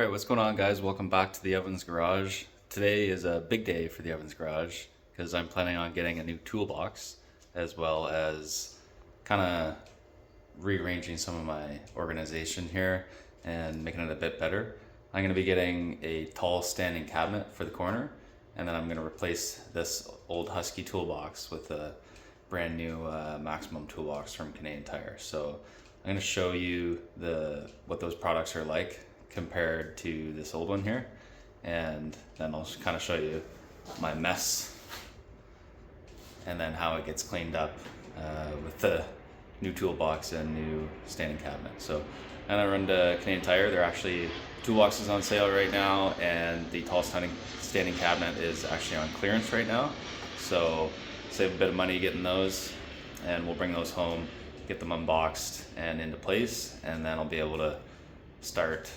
All right, what's going on, guys? Welcome back to the Evans Garage. Today is a big day for the Evans Garage because I'm planning on getting a new toolbox as well as kind of rearranging some of my organization here and making it a bit better. I'm going to be getting a tall standing cabinet for the corner, and then I'm going to replace this old Husky toolbox with a brand new Maximum toolbox from Canadian Tire. So I'm going to show you what those products are like compared to this old one here, and then I'll kind of show you my mess and then how it gets cleaned up with the new toolbox and new standing cabinet. So and I run to Canadian Tire. They're actually toolboxes on sale right now, and the tall standing cabinet is actually on clearance right now, so save a bit of money getting those, and we'll bring those home, get them unboxed and into place, and then I'll be able to start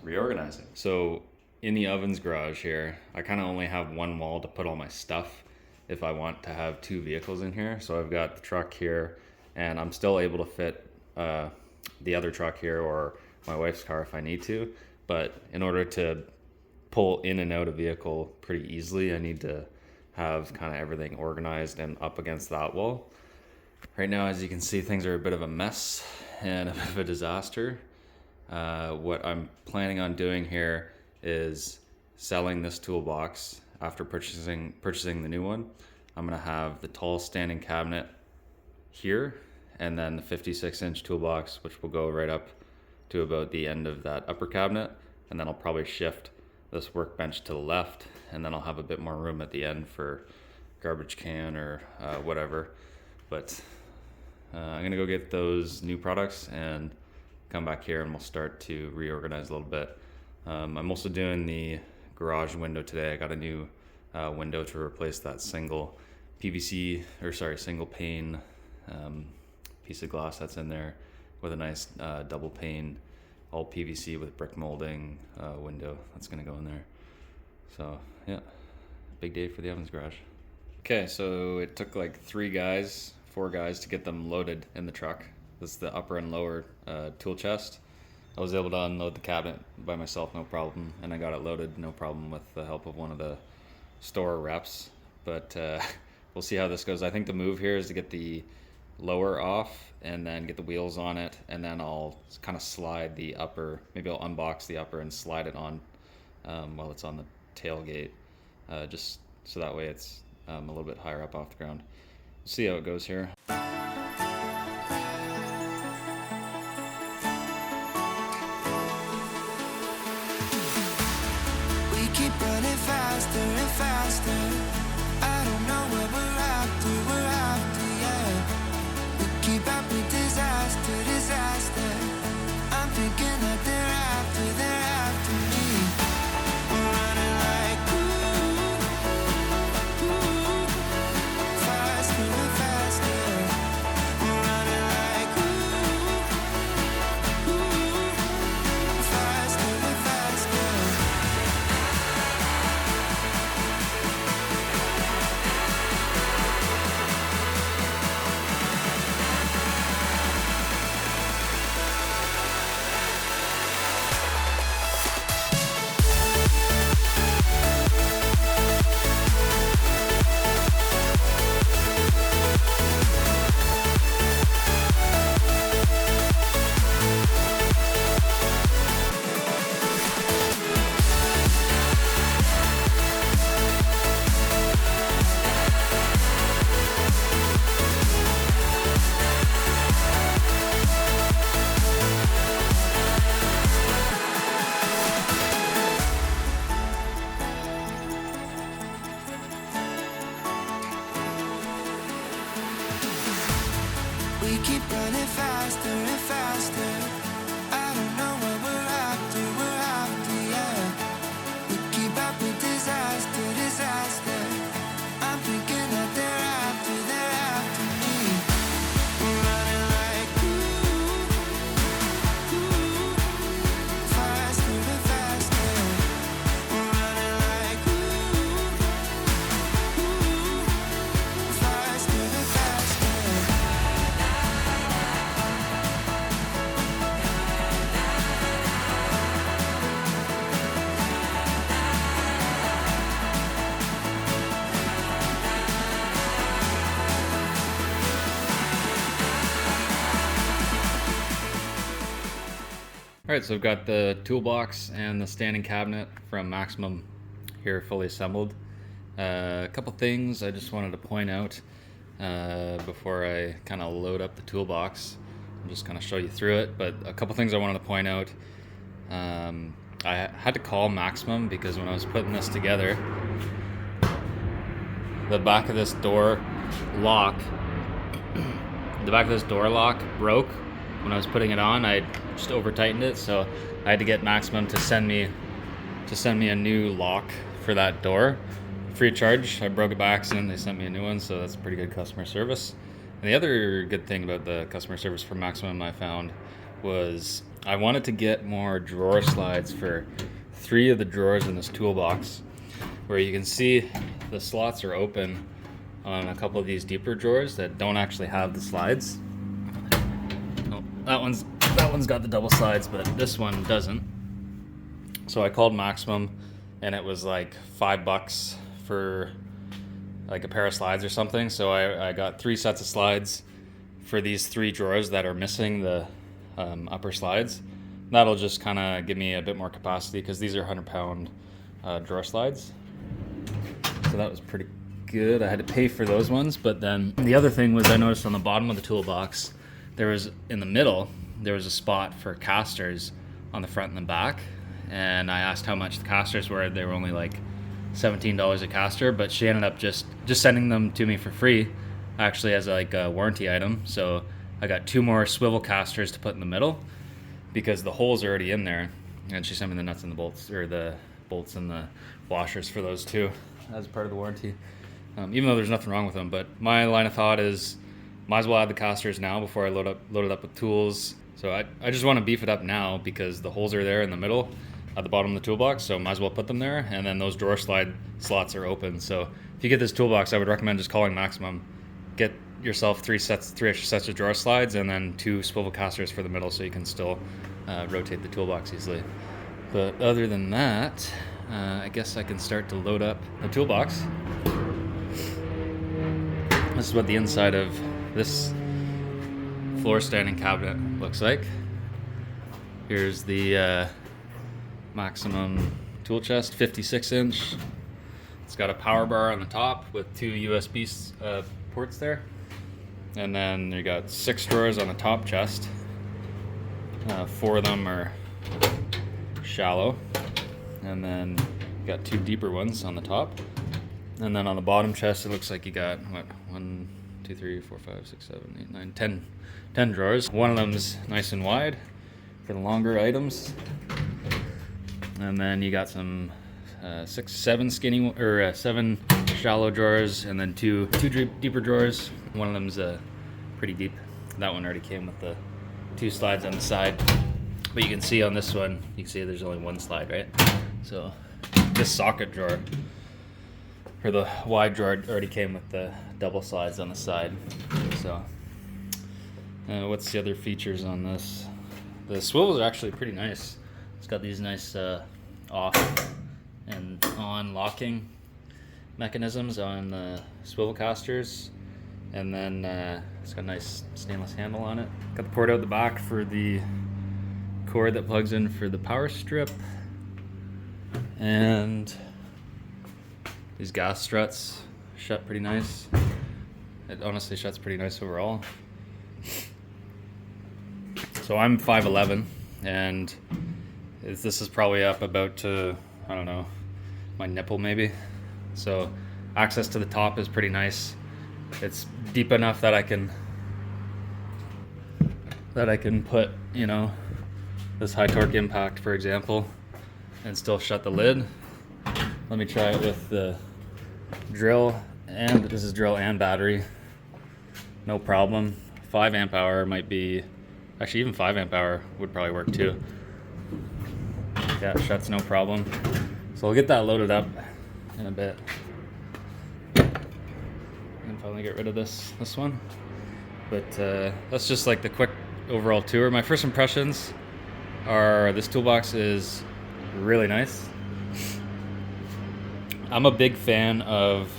reorganizing. So in the Evans Garage here, I kind of only have one wall to put all my stuff if I want to have two vehicles in here. So I've got the truck here, and I'm still able to fit the other truck here or my wife's car if I need to, but in order to pull in and out a vehicle pretty easily, I need to have kind of everything organized and up against that wall. Right now, as you can see, things are a bit of a mess and a bit of a disaster. What I'm planning on doing here is selling this toolbox after purchasing the new one. I'm gonna have the tall standing cabinet here, and then the 56-inch toolbox, which will go right up to about the end of that upper cabinet, and then I'll probably shift this workbench to the left, and then I'll have a bit more room at the end for garbage can or whatever. But I'm gonna go get those new products and come back here, and we'll start to reorganize a little bit. I'm also doing the garage window today. I got a new window to replace that single pane piece of glass that's in there with a nice double pane, all PVC with brick molding window that's gonna go in there. So yeah, big day for the Evans Garage. Okay, so it took like 4 guys to get them loaded in the truck. This is the upper and lower tool chest. I was able to unload the cabinet by myself, no problem, and I got it loaded, no problem, with the help of one of the store reps. But we'll see how this goes. I think the move here is to get the lower off and then get the wheels on it, and then I'll kind of slide the upper. Maybe I'll unbox the upper and slide it on while it's on the tailgate, just so that way it's a little bit higher up off the ground. We'll see how it goes here. Faster and faster. I don't know where we're after, yeah. We keep up with disaster. I'm thinking that they're after me. We're running like faster and faster. We're running like faster and faster. We keep running faster and faster. I don't know what we're after, yeah. We keep up with disaster. I'm thinking that they're after me. We're running like faster and faster. We're running like faster and faster. Alright, so I've got the toolbox and the standing cabinet from Maximum here fully assembled. A couple things I just wanted to point out before I kind of load up the toolbox. I'm just kind of show you through it, but a couple things I wanted to point out. I had to call Maximum because when I was putting this together, the back of this door lock broke when I was putting it on. I just over tightened it, so I had to get Maximum to send me a new lock for that door, free of charge. I broke it by accident. They sent me a new one, so that's pretty good customer service. And the other good thing about the customer service from Maximum I found was I wanted to get more drawer slides for 3 of the drawers in this toolbox, where you can see the slots are open on a couple of these deeper drawers that don't actually have the slides. Oh, that one's got the double slides, but this one doesn't. So I called Maximum, and it was like $5 for like a pair of slides or something. So I got 3 sets of slides for these 3 drawers that are missing the upper slides. That'll just kind of give me a bit more capacity because these are 100-pound drawer slides. So that was pretty good. I had to pay for those ones, but then the other thing was I noticed on the bottom of the toolbox, in the middle, there was a spot for casters on the front and the back. And I asked how much the casters were. They were only like $17 a caster, but she ended up just sending them to me for free, actually as like a warranty item. So I got 2 more swivel casters to put in the middle because the holes are already in there. And she sent me the nuts and the bolts, or the bolts and the washers for those too, as part of the warranty. Even though there's nothing wrong with them, but my line of thought is might as well add the casters now before I load it up with tools. So I just want to beef it up now because the holes are there in the middle at the bottom of the toolbox, so might as well put them there. And then those drawer slide slots are open. So if you get this toolbox, I would recommend just calling Maximum. Get yourself 3 extra sets of drawer slides and then 2 swivel casters for the middle, so you can still rotate the toolbox easily. But other than that, I guess I can start to load up the toolbox. This is what the inside of this floor standing cabinet looks like. Here's the Maximum tool chest, 56-inch. It's got a power bar on the top with 2 USB ports there. And then you got 6 drawers on the top chest. 4 of them are shallow. And then you got 2 deeper ones on the top. And then on the bottom chest, it looks like you got, 1, 2, 3, 4, 5, 6, 7, 8, 9, 10 drawers. One of them's nice and wide for the longer items. And then you got some 7 shallow drawers, and then 2 deeper drawers. One of them's pretty deep. That one already came with the 2 slides on the side. But you can see on this one, you can see there's only 1 slide, right? So this socket drawer, or the wide drawer, already came with the double slides on the side. So what's the other features on this? The swivels are actually pretty nice. It's got these nice off and on locking mechanisms on the swivel casters, and then it's got a nice stainless handle on it. Got the port out the back for the cord that plugs in for the power strip, and these gas struts shut pretty nice. It honestly shuts pretty nice overall. So I'm 5'11", and this is probably up about to, I don't know, my nipple maybe. So access to the top is pretty nice. It's deep enough that I can put, this high torque impact, for example, and still shut the lid. Let me try it with the drill, and this is drill and battery. No problem. 5 amp hour might be, actually even 5 amp hour would probably work too. Yeah, it shuts no problem. So we'll get that loaded up in a bit. And finally get rid of this one. But that's just like the quick overall tour. My first impressions are this toolbox is really nice. I'm a big fan of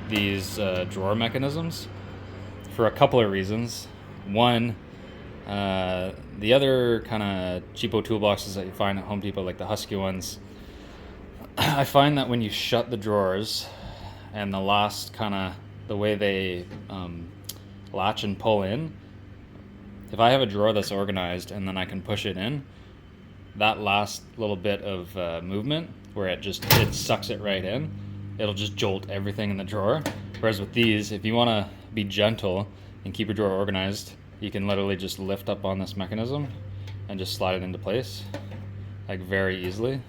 these drawer mechanisms for a couple of reasons. One, The other kind of cheapo toolboxes that you find at Home Depot, like the Husky ones, I find that when you shut the drawers and the last kind of the way they latch and pull in, if I have a drawer that's organized and then I can push it in, that last little bit of movement where it sucks it right in, it'll just jolt everything in the drawer. Whereas with these, if you want to be gentle and keep your drawer organized, you can literally just lift up on this mechanism and just slide it into place, like very easily,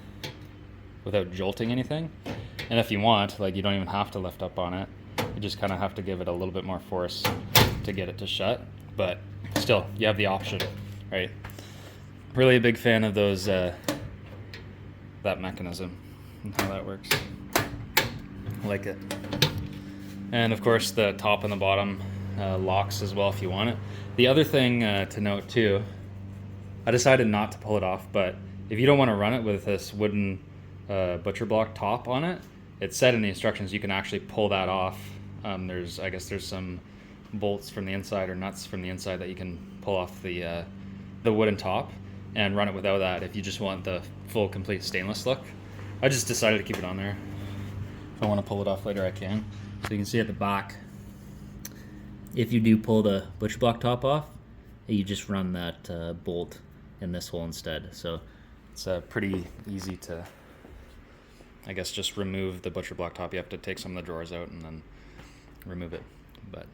without jolting anything. And if you want, like, you don't even have to lift up on it. You just kind of have to give it a little bit more force to get it to shut. But still, you have the option, right? Really a big fan of those, that mechanism and how that works. I like it. And of course the top and the bottom locks as well if you want it. The other thing to note too, I decided not to pull it off, but if you don't want to run it with this wooden butcher block top on it, it said in the instructions you can actually pull that off. I guess there's some bolts from the inside or nuts from the inside that you can pull off the wooden top and run it without that if you just want the full complete stainless look. I just decided to keep it on there. If I want to pull it off later, I can. So you can see at the back, if you do pull the butcher block top off, you just run that bolt in this hole instead. So it's pretty easy to, I guess, just remove the butcher block top. You have to take some of the drawers out and then remove it, but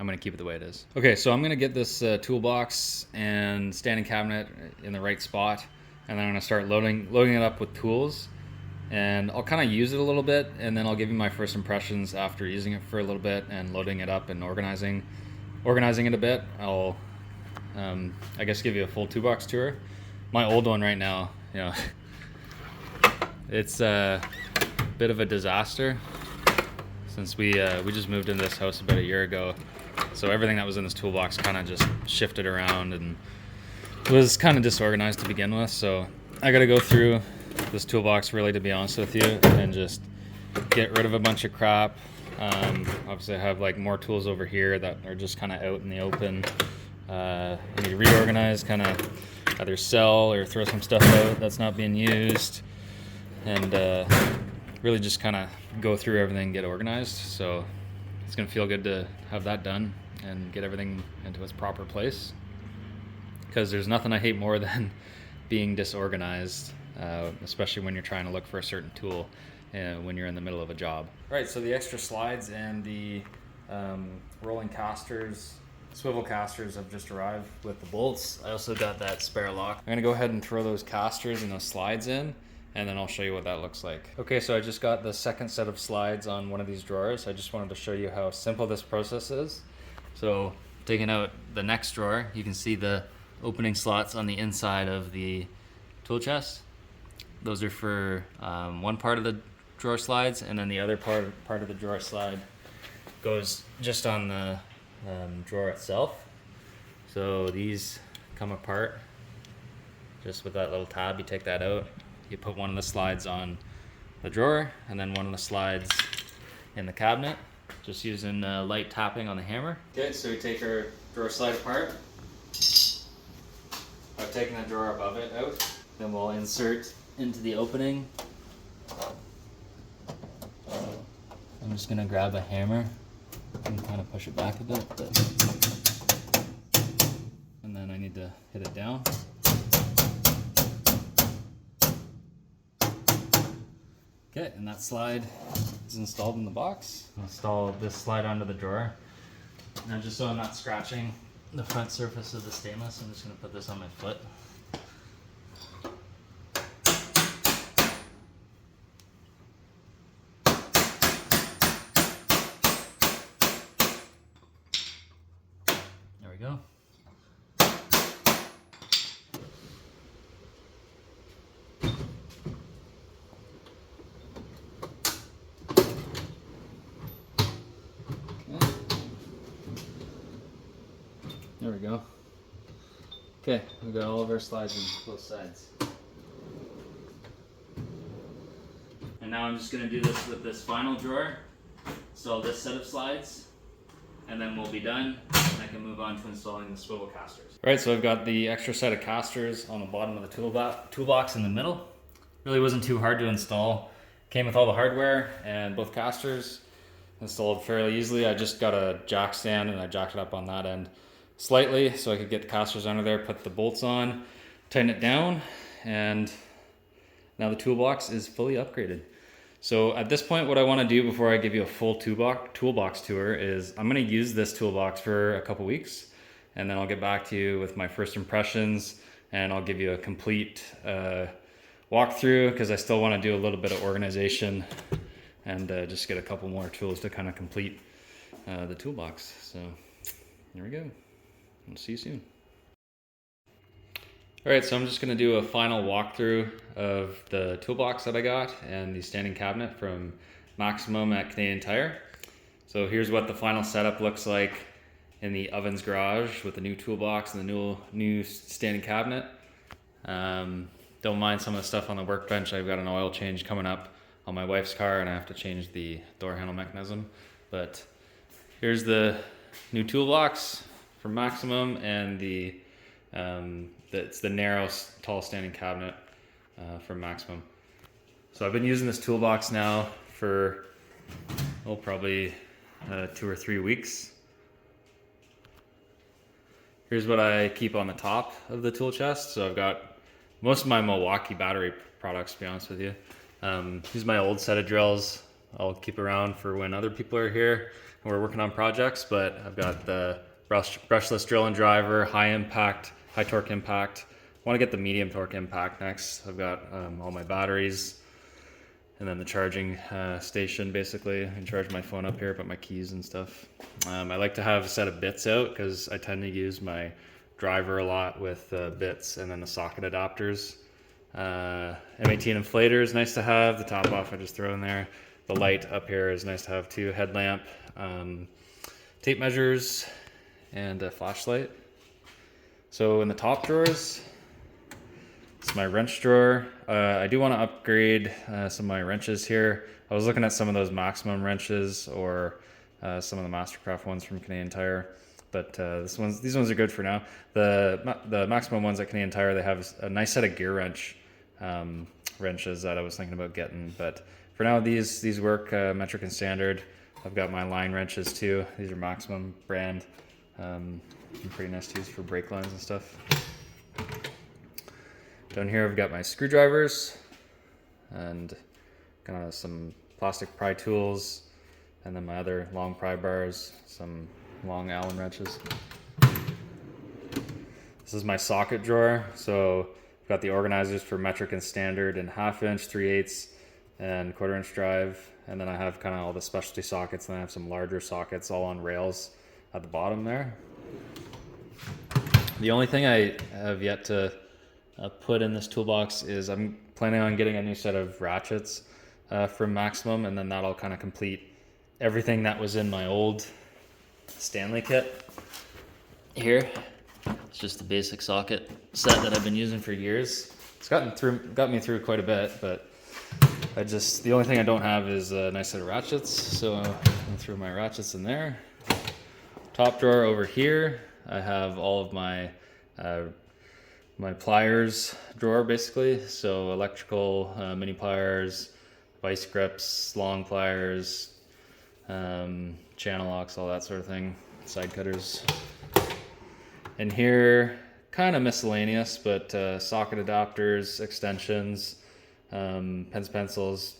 I'm going to keep it the way it is. Okay, so I'm going to get this toolbox and standing cabinet in the right spot, and then I'm going to start loading it up with tools, and I'll kind of use it a little bit, and then I'll give you my first impressions after using it for a little bit and loading it up and organizing it a bit. I'll I guess give you a full toolbox tour. My old one right now, you know, it's a bit of a disaster since we just moved into this house about a year ago. So everything that was in this toolbox kind of just shifted around and was kind of disorganized to begin with. So I got to go through this toolbox, really, to be honest with you, and just get rid of a bunch of crap. Obviously I have like more tools over here that are just kind of out in the open. I need to reorganize, kind of either sell or throw some stuff out that's not being used, and really just kind of go through everything, get organized. So it's gonna feel good to have that done and get everything into its proper place, because there's nothing I hate more than being disorganized, especially when you're trying to look for a certain tool when you're in the middle of a job. Right, so the extra slides and the rolling casters, swivel casters have just arrived with the bolts. I also got that spare lock. I'm gonna go ahead and throw those casters and those slides in, and then I'll show you what that looks like. Okay, so I just got the second set of slides on one of these drawers. I just wanted to show you how simple this process is. So taking out the next drawer, you can see the opening slots on the inside of the tool chest. Those are for one part of the drawer slides, and then the other part of the drawer slide goes just on the drawer itself. So these come apart just with that little tab. You take that out, you put one of the slides on the drawer, and then one of the slides in the cabinet, just using light tapping on the hammer. Okay, so we take our drawer slide apart. I've taken the drawer above it out. Then we'll insert into the opening. I'm just gonna grab a hammer and kind of push it back a bit, and then I need to hit it down. Okay, and that slide is installed in the box. I'll install this slide onto the drawer. Now, just so I'm not scratching the front surface of the stainless, I'm just gonna put this on my foot. There we go. There we go. Okay, we've got all of our slides on both sides. And now I'm just going to do this with this final drawer. So this set of slides, and then we'll be done, and I can move on to installing the swivel casters. All right, so I've got the extra set of casters on the bottom of the toolbox in the middle. Really wasn't too hard to install. Came with all the hardware and both casters installed fairly easily. I just got a jack stand and I jacked it up on that end slightly so I could get the casters under there, put the bolts on, tighten it down, and now the toolbox is fully upgraded. So at this point, what I want to do before I give you a full toolbox tour is I'm going to use this toolbox for a couple weeks, and then I'll get back to you with my first impressions, and I'll give you a complete walkthrough, because I still want to do a little bit of organization and just get a couple more tools to kind of complete the toolbox. So here we go. I'll see you soon. All right, so I'm just going to do a final walkthrough of the toolbox that I got and the standing cabinet from Maximum at Canadian Tire. So here's what the final setup looks like in the Ovens garage with the new toolbox and the new standing cabinet. Don't mind some of the stuff on the workbench. I've got an oil change coming up on my wife's car and I have to change the door handle mechanism. But here's the new toolbox from Maximum, and it's the narrow, tall standing cabinet from Maximum. So I've been using this toolbox now for probably 2 or 3 weeks. Here's what I keep on the top of the tool chest. So I've got most of my Milwaukee battery products, to be honest with you. These are my old set of drills. I'll keep around for when other people are here and we're working on projects, but I've got the brushless drill and driver, high torque impact. I want to get the medium torque impact next. I've got all my batteries, and then the charging station. Basically, I can charge my phone up here, put my keys and stuff. I like to have a set of bits out because I tend to use my driver a lot with bits, and then the socket adapters. M18 inflator is nice to have. The top off I just throw in there. The light up here is nice to have too. Headlamp, tape measures, and a flashlight. So in the top drawers, it's my wrench drawer. I do want to upgrade some of my wrenches here. I was looking at some of those Maximum wrenches or some of the Mastercraft ones from Canadian Tire, but these ones are good for now. The Maximum ones at Canadian Tire, they have a nice set of gear wrenches that I was thinking about getting, but for now these work metric and standard. I've got my line wrenches too. These are Maximum brand. Pretty nice to use for brake lines and stuff. Down here I've got my screwdrivers and kind of some plastic pry tools, and then my other long pry bars, some long Allen wrenches. This is my socket drawer. So I've got the organizers for metric and standard and 1/2 inch, 3/8, and 1/4 inch drive. And then I have kind of all the specialty sockets, and I have some larger sockets all on rails at the bottom there. The only thing I have yet to put in this toolbox is I'm planning on getting a new set of ratchets from Maximum, and then that'll kind of complete everything that was in my old Stanley kit. Here, it's just the basic socket set that I've been using for years. It's got me through quite a bit, but the only thing I don't have is a nice set of ratchets, so I'm gonna throw my ratchets in there. Top drawer over here, I have all of my my pliers drawer basically. So electrical mini pliers, vice grips, long pliers, channel locks, all that sort of thing, side cutters. And here, kind of miscellaneous, but socket adapters, extensions, pens, pencils,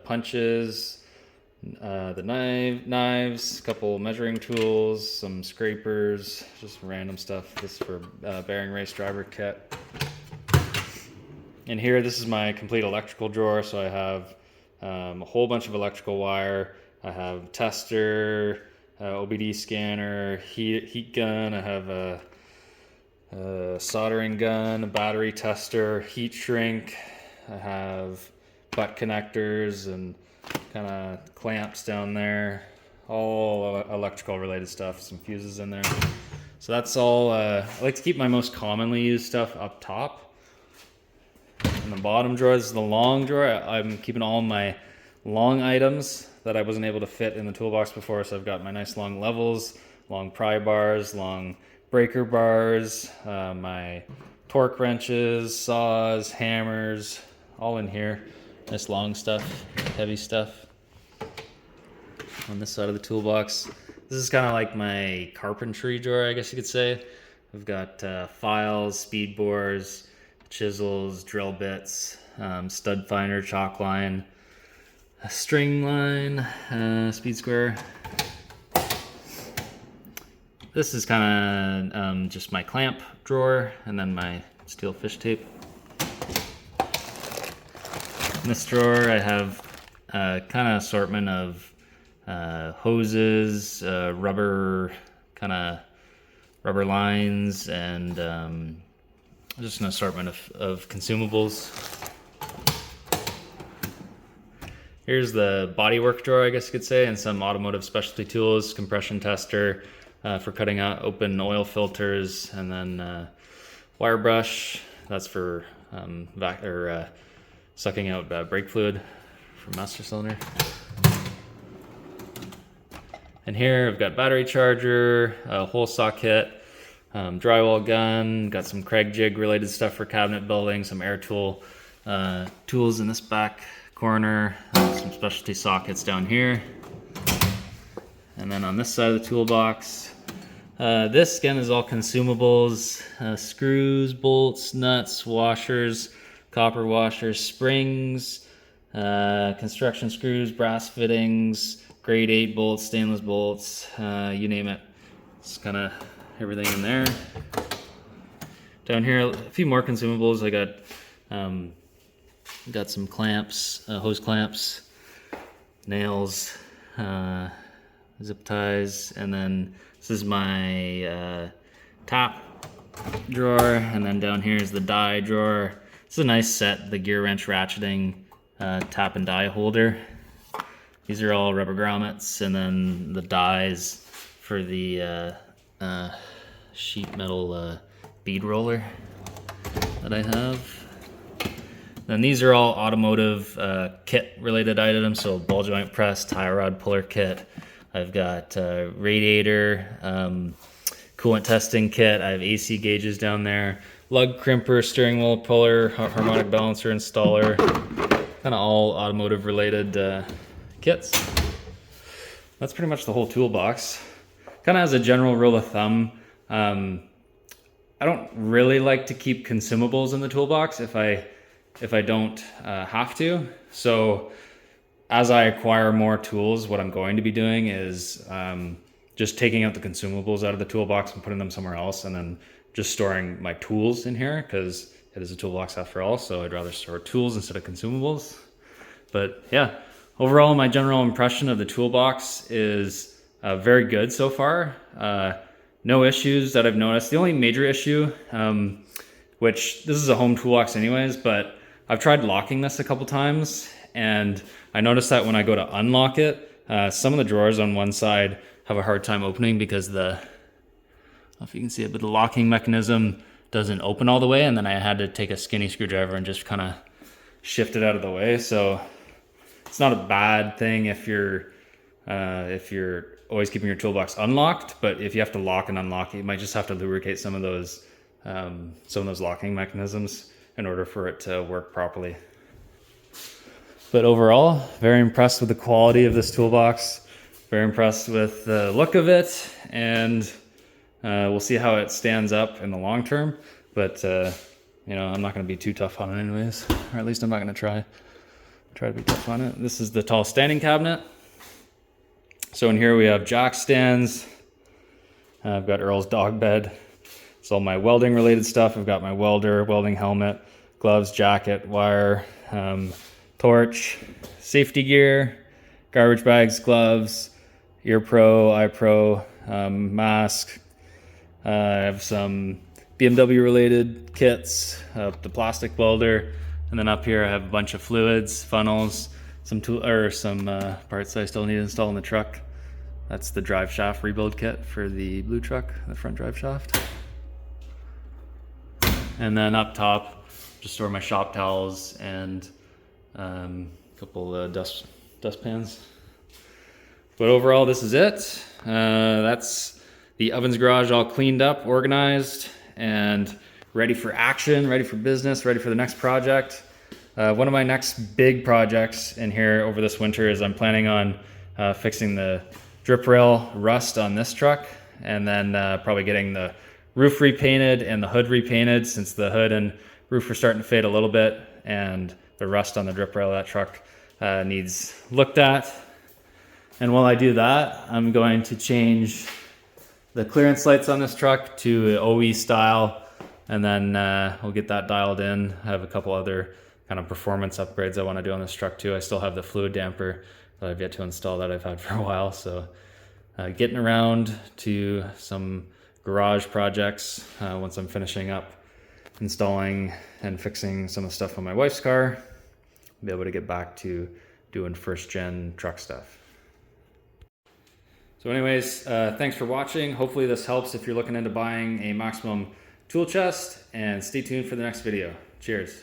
punches, the knives, a couple measuring tools, some scrapers, just random stuff. This is for bearing race driver kit. And here, this is my complete electrical drawer. So I have a whole bunch of electrical wire. I have tester, OBD scanner, heat gun. I have a soldering gun, a battery tester, heat shrink. I have butt connectors and kind of clamps down there, all electrical related stuff, some fuses in there. So that's all. I like to keep my most commonly used stuff up top. In the bottom drawer, this is the long drawer. I'm keeping all my long items that I wasn't able to fit in the toolbox before. So I've got my nice long levels, long pry bars, long breaker bars, my torque wrenches, saws, hammers, all in here. Nice long stuff, heavy stuff. On this side of the toolbox, this is kind of like my carpentry drawer, I guess you could say. I've got files, speed bores, chisels, drill bits, stud finder, chalk line, a string line, speed square. This is kind of just my clamp drawer, and then my steel fish tape. In this drawer I have kind of assortment of hoses, rubber lines, and just an assortment of consumables. Here's the bodywork drawer, I guess you could say, and some automotive specialty tools, compression tester for cutting out open oil filters, and then wire brush, that's for sucking out brake fluid from master cylinder. And here I've got battery charger, a hole saw kit, drywall gun, got some Craig jig related stuff for cabinet building, some air tool tools in this back corner, some specialty sockets down here. And then on this side of the toolbox, this again is all consumables, screws, bolts, nuts, washers, copper washers, springs, construction screws, brass fittings, grade 8 bolts, stainless bolts, you name it. It's kind of everything in there. Down here, a few more consumables. I got some clamps, hose clamps, nails, zip ties, and then this is my top drawer, and then down here is the die drawer. It's a nice set, the gear wrench ratcheting tap and die holder. These are all rubber grommets, and then the dies for the sheet metal bead roller that I have. Then these are all automotive kit related items, so ball joint press, tie rod puller kit. I've got radiator, coolant testing kit. I have AC gauges down there, lug crimper, steering wheel puller, harmonic balancer installer, kind of all automotive related kits. That's pretty much the whole toolbox. Kind of as a general rule of thumb, I don't really like to keep consumables in the toolbox if I don't have to. So as I acquire more tools, what I'm going to be doing is just taking out the consumables out of the toolbox and putting them somewhere else, and then just storing my tools in here, because it is a toolbox after all, so I'd rather store tools instead of consumables. But yeah, overall my general impression of the toolbox is very good so far. No issues that I've noticed. The only major issue, which this is a home toolbox anyways, but I've tried locking this a couple times, and I noticed that when I go to unlock it, some of the drawers on one side have a hard time opening because I don't know if you can see it, but the locking mechanism doesn't open all the way, and then I had to take a skinny screwdriver and just kind of shift it out of the way. So it's not a bad thing if you're always keeping your toolbox unlocked, but if you have to lock and unlock it, you might just have to lubricate some of those locking mechanisms in order for it to work properly. But overall, very impressed with the quality of this toolbox, very impressed with the look of it, and we'll see how it stands up in the long term. But I'm not going to be too tough on it anyways, or at least I'm not going to try to be tough on it. This is the tall standing cabinet. So in here we have jack stands. I've got Earl's dog bed. It's all my welding related stuff. I've got my welder, welding helmet, gloves, jacket, wire, torch, safety gear, garbage bags, gloves, ear pro, eye pro, mask. I have some BMW related kits, the plastic welder, and then up here I have a bunch of fluids, funnels, some parts I still need to install in the truck. That's the drive shaft rebuild kit for the blue truck, the front drive shaft. And then up top, just store my shop towels and a couple dust dustpans. But overall, this is it. That's the ovens garage all cleaned up, organized, and ready for action, ready for business, ready for the next project. One of my next big projects in here over this winter is I'm planning on fixing the drip rail rust on this truck, and then probably getting the roof repainted and the hood repainted, since the hood and roof are starting to fade a little bit, and the rust on the drip rail of that truck needs looked at. And while I do that, I'm going to change the clearance lights on this truck to OE style, and then we'll get that dialed in. I have a couple other kind of performance upgrades I want to do on this truck too. I still have the fluid damper that I've yet to install that I've had for a while. So getting around to some garage projects once I'm finishing up installing and fixing some of the stuff on my wife's car. Be able to get back to doing first gen truck stuff. So anyways, thanks for watching. Hopefully this helps if you're looking into buying a Maximum tool chest, and stay tuned for the next video. Cheers.